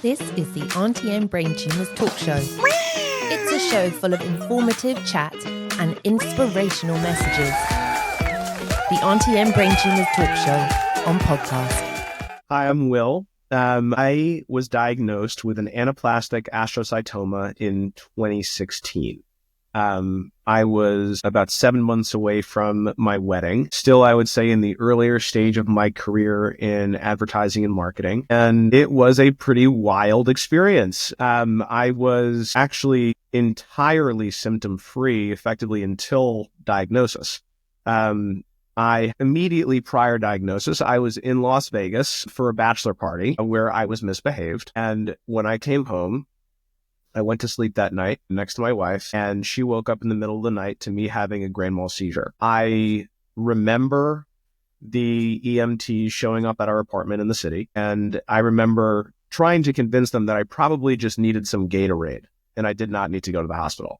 This is the Aunty and Brain Tumours talk show. It's a show full of informative chat and inspirational messages. The Aunty and Brain Tumours talk show on podcast. Hi, I'm Will. I was diagnosed with an anaplastic astrocytoma in 2016. I was about 7 months away from my wedding. Still, I would say in the earlier stage of my career in advertising and marketing. And it was a pretty wild experience. I was actually entirely symptom-free, effectively, until diagnosis. I immediately prior diagnosis, I was in Las Vegas for a bachelor party where I was misbehaved. And when I came home, I went to sleep that night next to my wife, and she woke up in the middle of the night to me having a grand mal seizure. I remember the EMTs showing up at our apartment in the city, and I remember trying to convince them that I probably just needed some Gatorade, and I did not need to go to the hospital.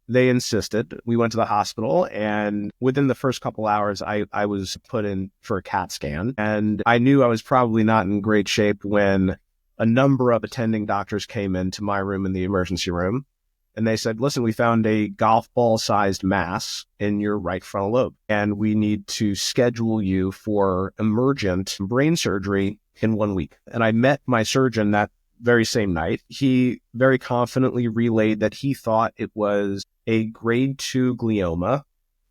They insisted. We went to the hospital, and within the first couple hours, I was put in for a CAT scan, and I knew I was probably not in great shape when a number of attending doctors came into my room in the emergency room, and they said, listen, we found a golf ball sized mass in your right frontal lobe, and we need to schedule you for emergent brain surgery in 1 week. And I met my surgeon that very same night. He very confidently relayed that he thought it was a grade 2 glioma,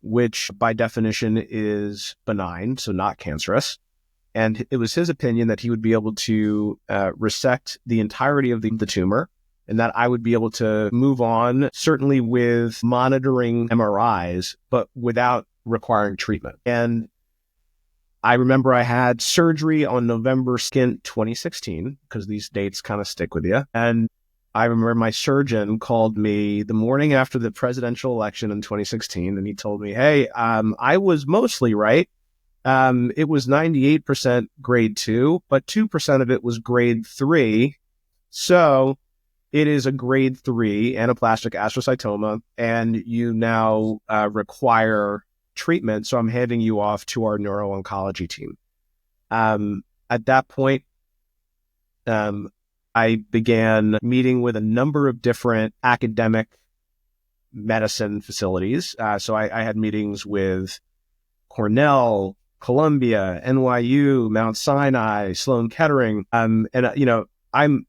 which by definition is benign, so not cancerous. And it was his opinion that he would be able to resect the entirety of the tumor, and that I would be able to move on, certainly with monitoring MRIs, but without requiring treatment. And I remember I had surgery on November 2nd, 2016, because these dates kind of stick with you. And I remember my surgeon called me the morning after the presidential election in 2016, and he told me, hey, I was mostly right. It was 98% grade 2, but 2% of it was grade 3. So it is a grade 3 anaplastic astrocytoma, and you now require treatment. So I'm handing you off to our neuro-oncology team. At that point, I began meeting with a number of different academic medicine facilities. So I had meetings with Cornell, Columbia, NYU, Mount Sinai, Sloan Kettering. And I'm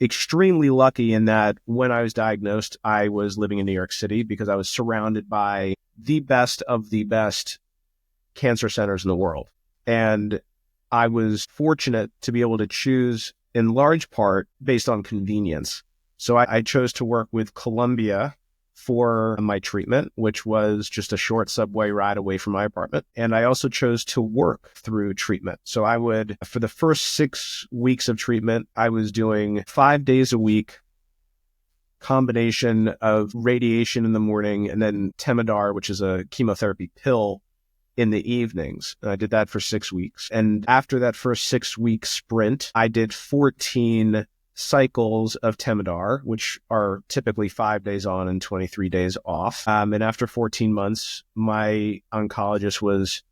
extremely lucky in that when I was diagnosed, I was living in New York City because I was surrounded by the best of the best cancer centers in the world. And I was fortunate to be able to choose in large part based on convenience. So I chose to work with Columbia for my treatment, which was just a short subway ride away from my apartment. And I also chose to work through treatment. So I would, for the first 6 weeks of treatment, I was doing 5 days a week, combination of radiation in the morning and then Temodar, which is a chemotherapy pill, in the evenings. And I did that for 6 weeks. And after that first 6-week sprint, I did 14 cycles of Temodar, which are typically 5 days on and 23 days off. And after 14 months, my oncologist was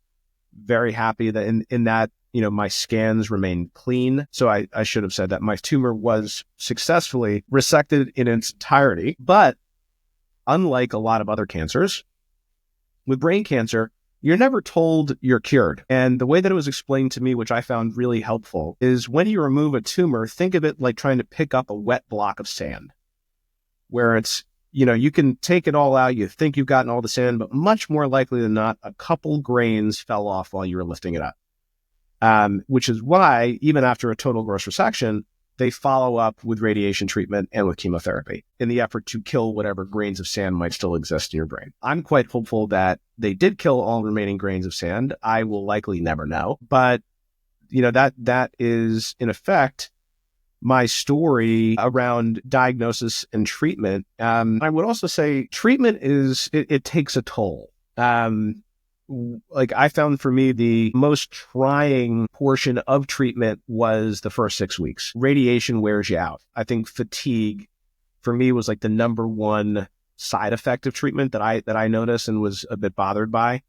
very happy that in that, my scans remained clean. So I should have said that my tumor was successfully resected in its entirety. But unlike a lot of other cancers, with brain cancer, you're never told you're cured. And the way that it was explained to me, which I found really helpful, is when you remove a tumor, think of it like trying to pick up a wet block of sand, where it's, you can take it all out, you think you've gotten all the sand, but much more likely than not, a couple grains fell off while you were lifting it up. Which is why, even after a total gross resection, they follow up with radiation treatment and with chemotherapy in the effort to kill whatever grains of sand might still exist in your brain. I'm quite hopeful that they did kill all remaining grains of sand. I will likely never know. But, that is, in effect, my story around diagnosis and treatment. I would also say treatment it takes a toll. I found for me, the most trying portion of treatment was the first 6 weeks. Radiation wears you out. I think fatigue for me was like the number one side effect of treatment that I noticed and was a bit bothered by.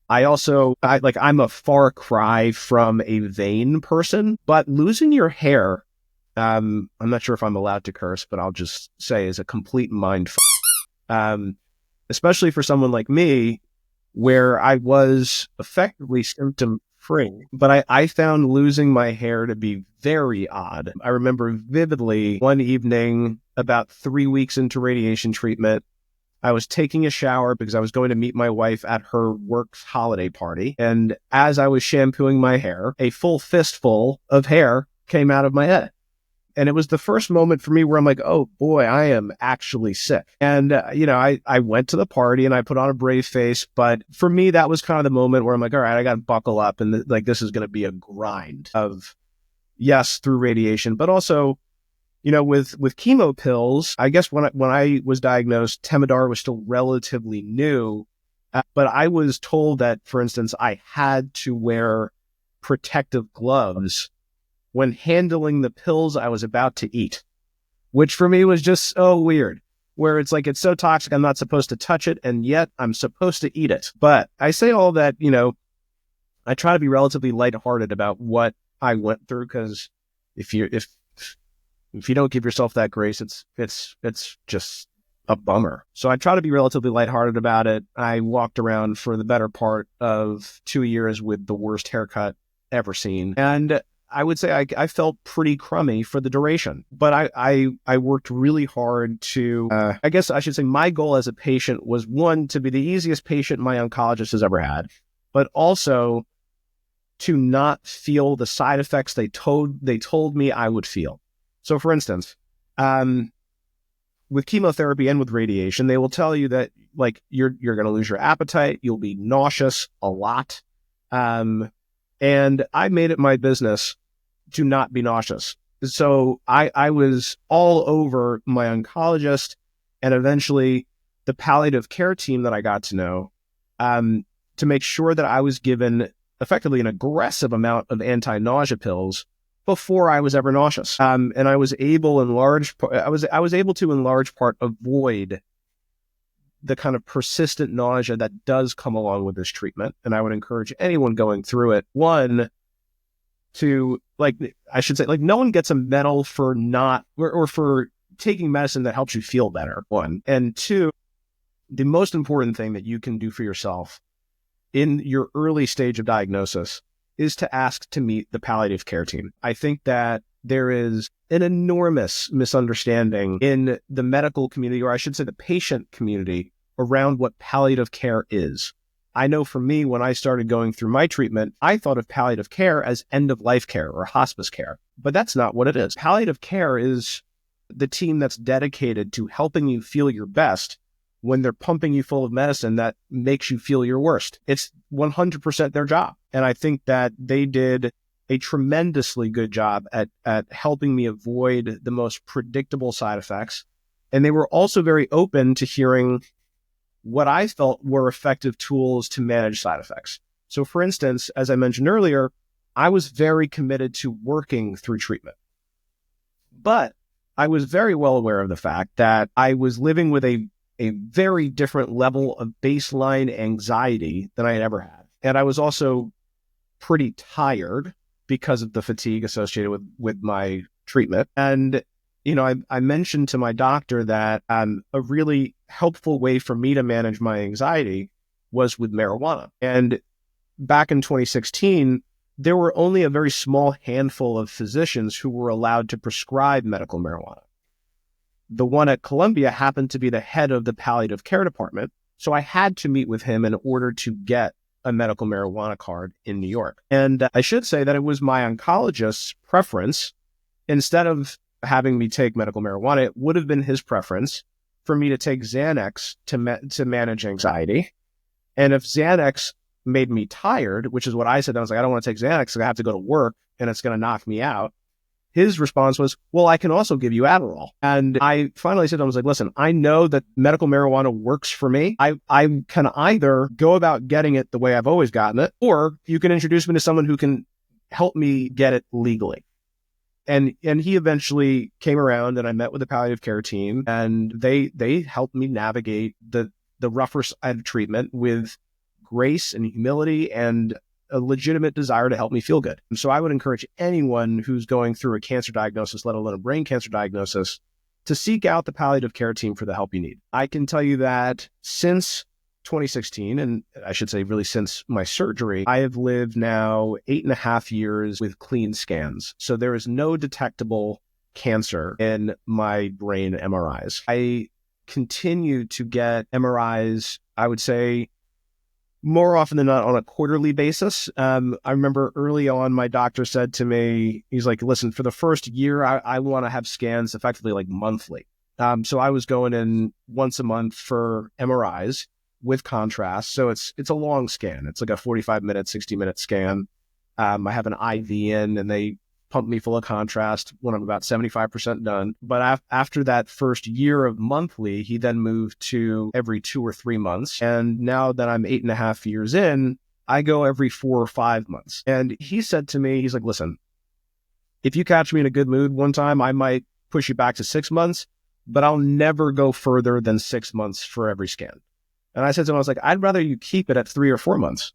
I'm a far cry from a vain person, but losing your hair I'm not sure if I'm allowed to curse, but I'll just say is a complete mind especially for someone like me, where I was effectively symptom free. But I found losing my hair to be very odd. I remember vividly one evening, about 3 weeks into radiation treatment, I was taking a shower because I was going to meet my wife at her work holiday party. And as I was shampooing my hair, a full fistful of hair came out of my head. And it was the first moment for me where I'm like, oh boy, I am actually sick. And, I went to the party and I put on a brave face. But for me, that was kind of the moment where I'm like, all right, I got to buckle up. And this is going to be a grind of, yes, through radiation, but also, with chemo pills, I guess when I was diagnosed, Temodar was still relatively new. But I was told that, for instance, I had to wear protective gloves when handling the pills I was about to eat, which for me was just so weird, where it's like, it's so toxic, I'm not supposed to touch it, and yet I'm supposed to eat it. But I say all that, I try to be relatively lighthearted about what I went through, because if you don't give yourself that grace, it's just a bummer. So I try to be relatively lighthearted about it. I walked around for the better part of 2 years with the worst haircut ever seen. And I would say I felt pretty crummy for the duration, but I worked really hard to, I guess I should say my goal as a patient was, one, to be the easiest patient my oncologist has ever had, but also to not feel the side effects they told me I would feel. So for instance, with chemotherapy and with radiation, they will tell you that you're going to lose your appetite. You'll be nauseous a lot. And I made it my business to not be nauseous. So I was all over my oncologist and eventually the palliative care team that I got to know, to make sure that I was given effectively an aggressive amount of anti-nausea pills before I was ever nauseous. And I was able I was able to in large part avoid the kind of persistent nausea that does come along with this treatment. And I would encourage anyone going through it, one, to no one gets a medal for for taking medicine that helps you feel better, one. And two, the most important thing that you can do for yourself in your early stage of diagnosis is to ask to meet the palliative care team. I think that there is an enormous misunderstanding in the medical community, or I should say the patient community, around what palliative care is. I know for me, when I started going through my treatment, I thought of palliative care as end-of-life care or hospice care, but that's not what it is. Palliative care is the team that's dedicated to helping you feel your best when they're pumping you full of medicine that makes you feel your worst. It's 100% their job. And I think that they did a tremendously good job at helping me avoid the most predictable side effects. And they were also very open to hearing what I felt were effective tools to manage side effects. So for instance, as I mentioned earlier, I was very committed to working through treatment. But I was very well aware of the fact that I was living with a very different level of baseline anxiety than I had ever had. And I was also pretty tired because of the fatigue associated with my treatment. And I mentioned to my doctor that a really helpful way for me to manage my anxiety was with marijuana. And back in 2016, there were only a very small handful of physicians who were allowed to prescribe medical marijuana. The one at Columbia happened to be the head of the palliative care department, so I had to meet with him in order to get a medical marijuana card in New York. And I should say that it was my oncologist's preference. Instead of having me take medical marijuana, it would have been his preference for me to take Xanax to manage anxiety. And if Xanax made me tired, which is what I said, I was like, I don't want to take Xanax because I have to go to work and it's going to knock me out. His response was, well, I can also give you Adderall. And I finally said, I was like, listen, I know that medical marijuana works for me. I can either go about getting it the way I've always gotten it, or you can introduce me to someone who can help me get it legally. And he eventually came around and I met with the palliative care team and they helped me navigate the rougher side of treatment with grace and humility and a legitimate desire to help me feel good. And so I would encourage anyone who's going through a cancer diagnosis, let alone a brain cancer diagnosis, to seek out the palliative care team for the help you need. I can tell you that since 2016, and I should say really since my surgery, I have lived now 8.5 years with clean scans. So there is no detectable cancer in my brain MRIs. I continue to get MRIs, I would say, more often than not on a quarterly basis. I remember early on, my doctor said to me, he's like, listen, for the first year, I want to have scans effectively like monthly. So I was going in once a month for MRIs with contrast. So it's a long scan. It's like a 45-minute, 60-minute scan. I have an IV in, and they pump me full of contrast when I'm about 75% done. But after that first year of monthly, he then moved to every 2 or 3 months. And now that I'm 8.5 years in, I go every 4 or 5 months. And he said to me, he's like, listen, if you catch me in a good mood one time, I might push you back to 6 months, but I'll never go further than 6 months for every scan. And I said to him, I was like, I'd rather you keep it at 3 or 4 months.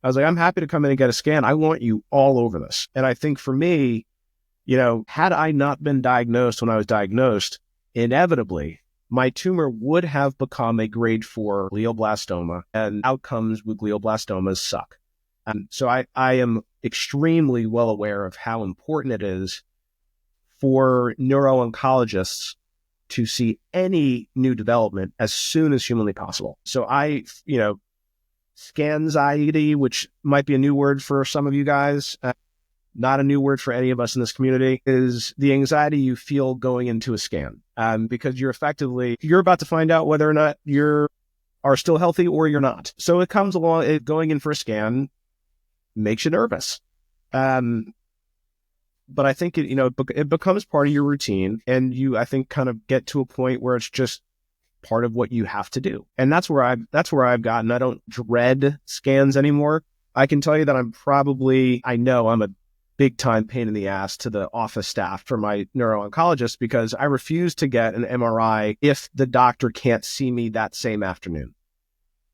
I was like, I'm happy to come in and get a scan. I want you all over this. And I think for me, had I not been diagnosed when I was diagnosed, inevitably, my tumor would have become a grade 4 glioblastoma, and outcomes with glioblastomas suck. And so I am extremely well aware of how important it is for neuro-oncologists to see any new development as soon as humanly possible. So scanxiety, which might be a new word for some of you guys, not a new word for any of us in this community, is the anxiety you feel going into a scan. Because you're about to find out whether or not you are still healthy or you're not. So it comes along, going in for a scan makes you nervous. But I think it becomes part of your routine, and you, I think, kind of get to a point where it's just part of what you have to do. And that's where I've gotten. I don't dread scans anymore. I can tell you that I know I'm a big time pain in the ass to the office staff for my neuro-oncologist, because I refuse to get an MRI if the doctor can't see me that same afternoon.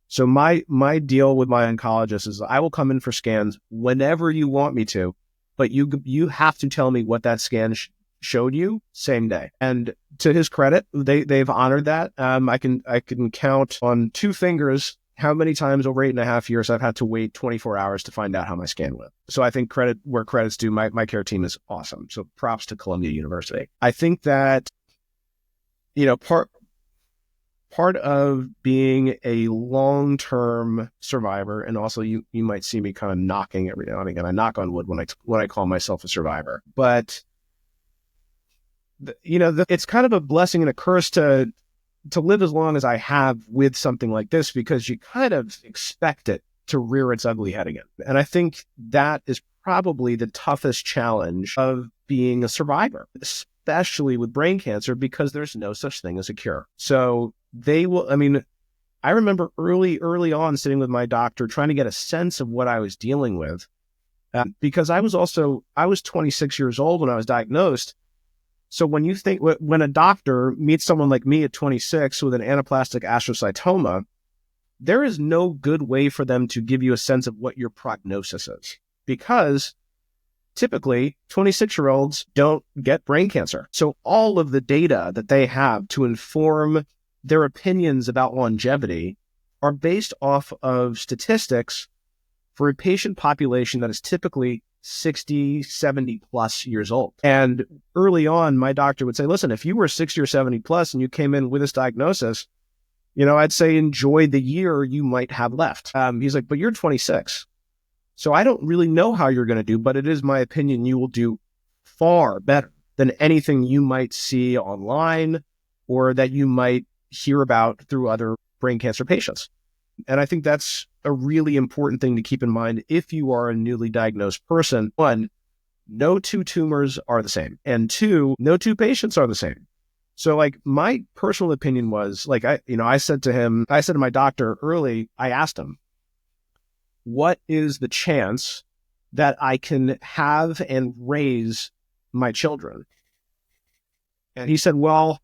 So my deal with my oncologist is I will come in for scans whenever you want me to, but you have to tell me what that scan showed you same day. And to his credit, they've honored that. I can count on 2 fingers how many times over 8.5 years I've had to wait 24 hours to find out how my scan went. So I think credit where credit's due. My care team is awesome. So props to Columbia University. I think that, part of being a long-term survivor, and also you might see me kind of knocking every now and again. I knock on wood when I call myself a survivor, but it's kind of a blessing and a curse to live as long as I have with something like this, because you kind of expect it to rear its ugly head again. And I think that is probably the toughest challenge of being a survivor, especially with brain cancer, because there's no such thing as a cure. So I remember early on sitting with my doctor trying to get a sense of what I was dealing with, because I was 26 years old when I was diagnosed. So when a doctor meets someone like me at 26 with an anaplastic astrocytoma, there is no good way for them to give you a sense of what your prognosis is, because typically 26-year-olds don't get brain cancer. So all of the data that they have to inform their opinions about longevity are based off of statistics for a patient population that is typically 60, 70 plus years old. And early on, my doctor would say, listen, if you were 60 or 70 plus and you came in with this diagnosis, I'd say enjoy the year you might have left. He's like, but you're 26. So I don't really know how you're going to do, but it is my opinion you will do far better than anything you might see online or that you might hear about through other brain cancer patients. And I think that's a really important thing to keep in mind if you are a newly diagnosed person. 1, no 2 tumors are the same. And 2, no 2 patients are the same. So my personal opinion was I said to my doctor early, I asked him, what is the chance that I can have and raise my children? And he said, well,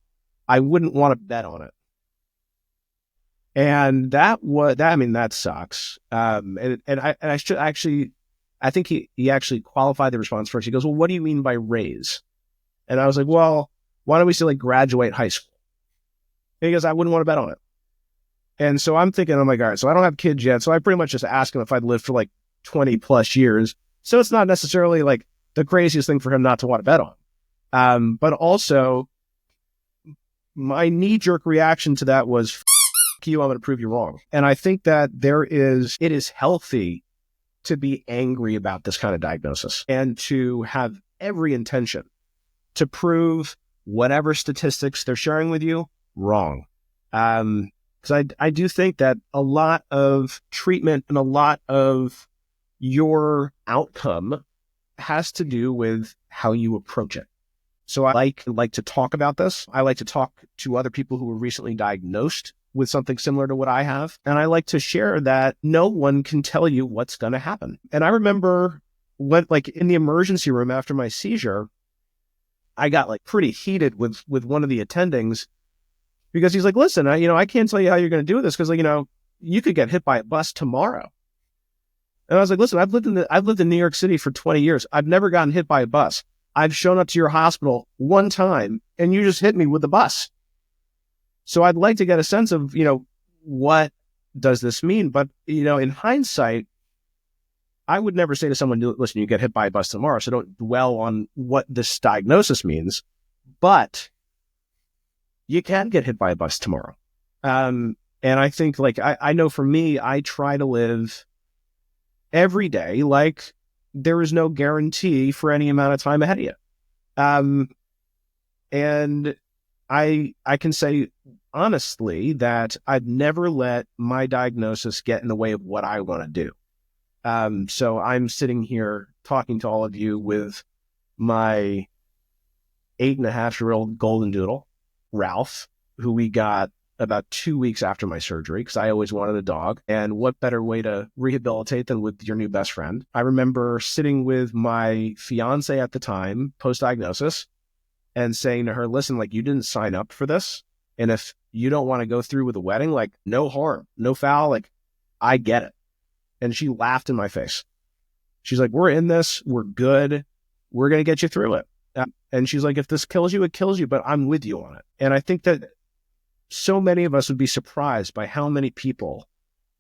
I wouldn't want to bet on it. And that sucks. And I should actually, I think he actually qualified the response first. He goes, well, what do you mean by raise? And I was like, well, why don't we still like graduate high school? And he goes, I wouldn't want to bet on it. And so I'm thinking, oh my God, so I don't have kids yet. So I pretty much just asked him if I'd lived for like 20 plus years. So it's not necessarily like the craziest thing for him not to want to bet on. But also my knee-jerk reaction to that was, F you, I'm going to prove you wrong. And I think that it is healthy to be angry about this kind of diagnosis and to have every intention to prove whatever statistics they're sharing with you wrong. Because I do think that a lot of treatment and a lot of your outcome has to do with how you approach it. So I like to talk about this. I like to talk to other people who were recently diagnosed with something similar to what I have. And I like to share that no one can tell you what's going to happen. And I remember like in the emergency room after my seizure, I got like pretty heated with one of the attendings because he's like, listen, I can't tell you how you're going to do this because you could get hit by a bus tomorrow. And I was like, listen, I've lived in New York City for 20 years. I've never gotten hit by a bus. I've shown up to your hospital one time and you just hit me with the bus. So I'd like to get a sense of, what does this mean? But, in hindsight, I would never say to someone, listen, you get hit by a bus tomorrow. So don't dwell on what this diagnosis means, but you can get hit by a bus tomorrow. And I think I know for me, I try to live every day like there is no guarantee for any amount of time ahead of you. And I can say honestly that I've never let my diagnosis get in the way of what I want to do. So I'm sitting here talking to all of you with my 8.5-year-old golden doodle, Ralph, who we got about 2 weeks after my surgery because I always wanted a dog. And what better way to rehabilitate than with your new best friend? I remember sitting with my fiance at the time, post-diagnosis, and saying to her, listen, you didn't sign up for this. And if you don't want to go through with the wedding, no harm, no foul, I get it. And she laughed in my face. She's like, we're in this, we're good, we're going to get you through it. And she's like, if this kills you, it kills you, but I'm with you on it. And I think that so many of us would be surprised by how many people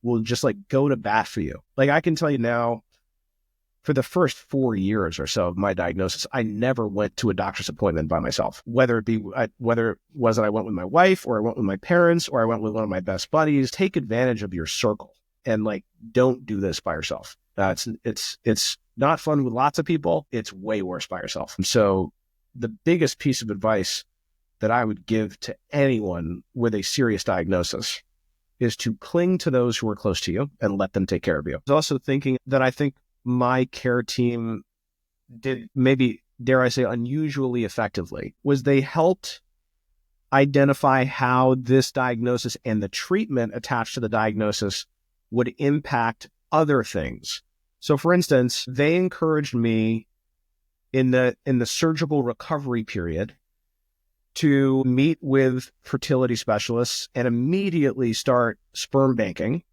will just go to bat for you. I can tell you now, for the first 4 years or so of my diagnosis, I never went to a doctor's appointment by myself, whether it was that I went with my wife or I went with my parents or I went with one of my best buddies. Take advantage of your circle and don't do this by yourself. It's not fun with lots of people. It's way worse by yourself. So the biggest piece of advice that I would give to anyone with a serious diagnosis is to cling to those who are close to you and let them take care of you. I was also thinking that I think my care team did maybe, dare I say, unusually effectively, was they helped identify how this diagnosis and the treatment attached to the diagnosis would impact other things. So for instance, they encouraged me in the surgical recovery period to meet with fertility specialists and immediately start sperm banking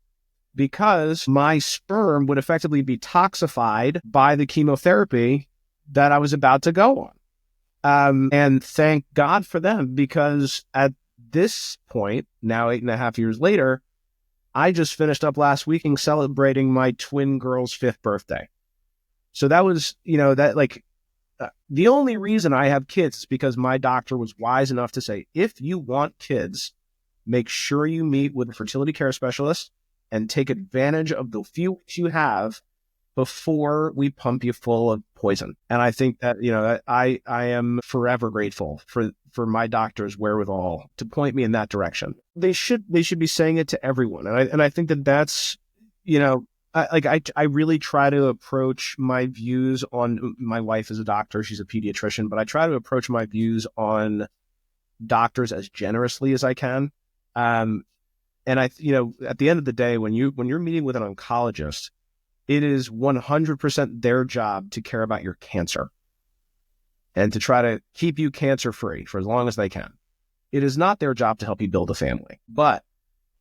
because my sperm would effectively be toxified by the chemotherapy that I was about to go on. And thank God for them, because at this point, now 8.5 years later, I just finished up last week celebrating my twin girl's 5th birthday. So that was, the only reason I have kids is because my doctor was wise enough to say, if you want kids, make sure you meet with a fertility care specialist and take advantage of the few weeks you have before we pump you full of poison. And I think that, I am forever grateful for my doctor's wherewithal to point me in that direction. They should be saying it to everyone. And I think that that's, I really try to approach my views on, my wife is a doctor, she's a pediatrician, but I try to approach my views on doctors as generously as I can. And at the end of the day, when you're meeting with an oncologist, it is 100% their job to care about your cancer and to try to keep you cancer free for as long as they can. It is not their job to help you build a family, but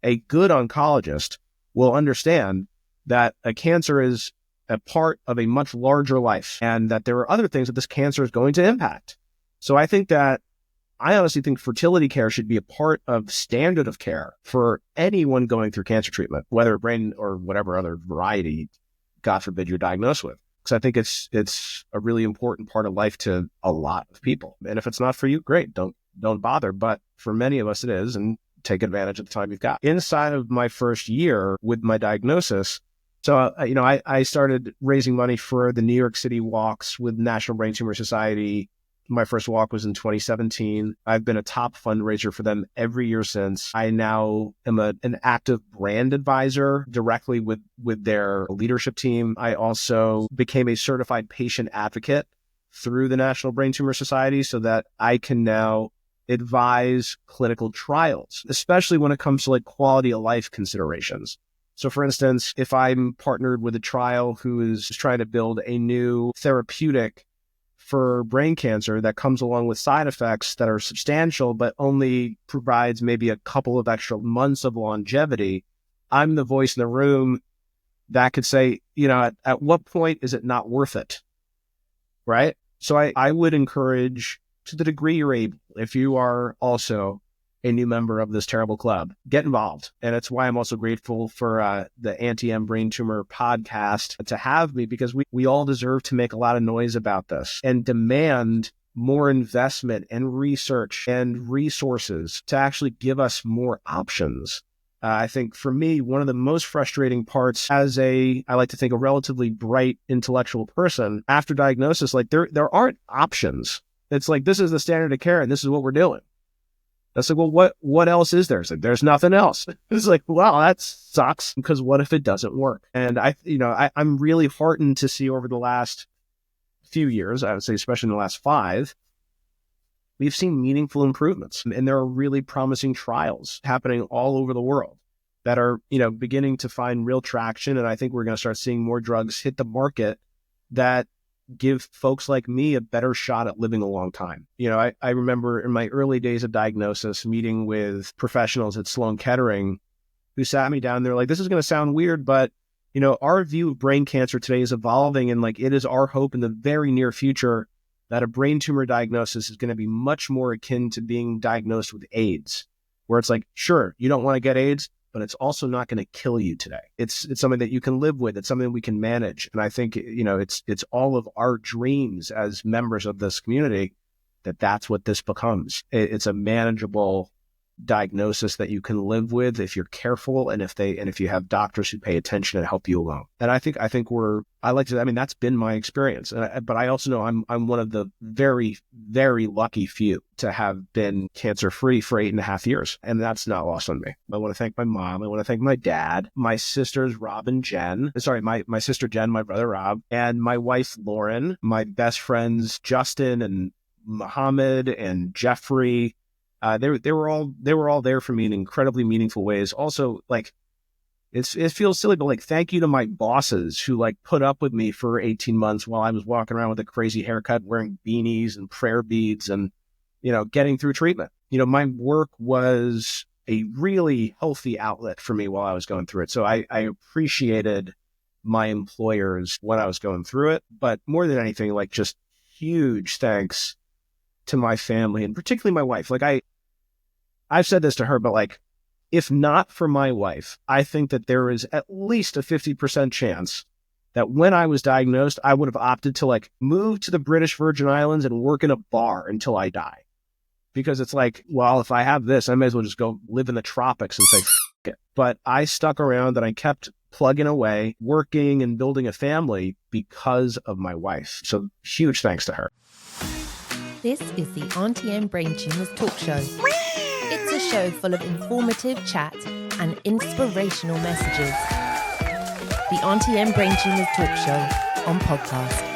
a good oncologist will understand that a cancer is a part of a much larger life, and that there are other things that this cancer is going to impact. So I honestly think fertility care should be a part of standard of care for anyone going through cancer treatment, whether brain or whatever other variety, God forbid, you're diagnosed with. Because I think it's a really important part of life to a lot of people. And if it's not for you, great, don't bother. But for many of us, it is, and take advantage of the time you've got. Inside of my first year with my diagnosis, so I started raising money for the New York City walks with National Brain Tumor Society. My first walk was in 2017. I've been a top fundraiser for them every year since. I now am an active brand advisor directly with their leadership team. I also became a certified patient advocate through the National Brain Tumor Society so that I can now advise clinical trials, especially when it comes to like quality of life considerations. So for instance, if I'm partnered with a trial who is trying to build a new therapeutic for brain cancer that comes along with side effects that are substantial, but only provides maybe a couple of extra months of longevity, I'm the voice in the room that could say, at what point is it not worth it? Right? So I would encourage, to the degree you're able, if you are also a new member of this terrible club, get involved. And it's why I'm also grateful for the Aunty Brain Tumor podcast to have me, because we all deserve to make a lot of noise about this and demand more investment and research and resources to actually give us more options. I think for me, one of the most frustrating parts as I like to think, a relatively bright intellectual person after diagnosis, like there aren't options. It's like, this is the standard of care and this is what we're doing. That's like, well, what else is there? It's like, there's nothing else. It's like, wow, that sucks, because what if it doesn't work? And I'm really heartened to see over the last few years, I would say, especially in the last 5, we've seen meaningful improvements. And there are really promising trials happening all over the world that are, beginning to find real traction. And I think we're going to start seeing more drugs hit the market that give folks like me a better shot at living a long time. I remember in my early days of diagnosis meeting with professionals at Sloan Kettering who sat me down. They're like, this is going to sound weird, but our view of brain cancer today is evolving, and like, it is our hope in the very near future that a brain tumor diagnosis is going to be much more akin to being diagnosed with AIDS, where it's like, sure, you don't want to get AIDS, but it's also not going to kill you today. It's something that you can live with. It's something we can manage. And I think, it's all of our dreams as members of this community that's what this becomes. It's a manageable diagnosis that you can live with if you're careful, and if you have doctors who pay attention and help you along. And I think that's been my experience. But I also know I'm one of the very, very lucky few to have been cancer free for 8.5 years. And that's not lost on me. I want to thank my mom. I want to thank my dad, my sisters, Rob and Jen. Sorry, my sister Jen, my brother Rob, and my wife Lauren, my best friends Justin and Muhammad and Jeffrey. They were all there for me in incredibly meaningful ways. Also, like, it feels silly, but like, thank you to my bosses who like put up with me for 18 months while I was walking around with a crazy haircut, wearing beanies and prayer beads, and getting through treatment. My work was a really healthy outlet for me while I was going through it. So I appreciated my employers when I was going through it, but more than anything, like, just huge thanks to my family, and particularly my wife. Like, I've said this to her, but like, if not for my wife, I think that there is at least a 50% chance that when I was diagnosed, I would have opted to like move to the British Virgin Islands and work in a bar until I die. Because it's like, well, if I have this, I may as well just go live in the tropics and say, F it. But I stuck around and I kept plugging away, working and building a family because of my wife. So huge thanks to her. This is the Aunty Brain Tumors talk show. It's a show full of informative chat and inspirational messages. The Aunty Brain Tumors talk show on podcast.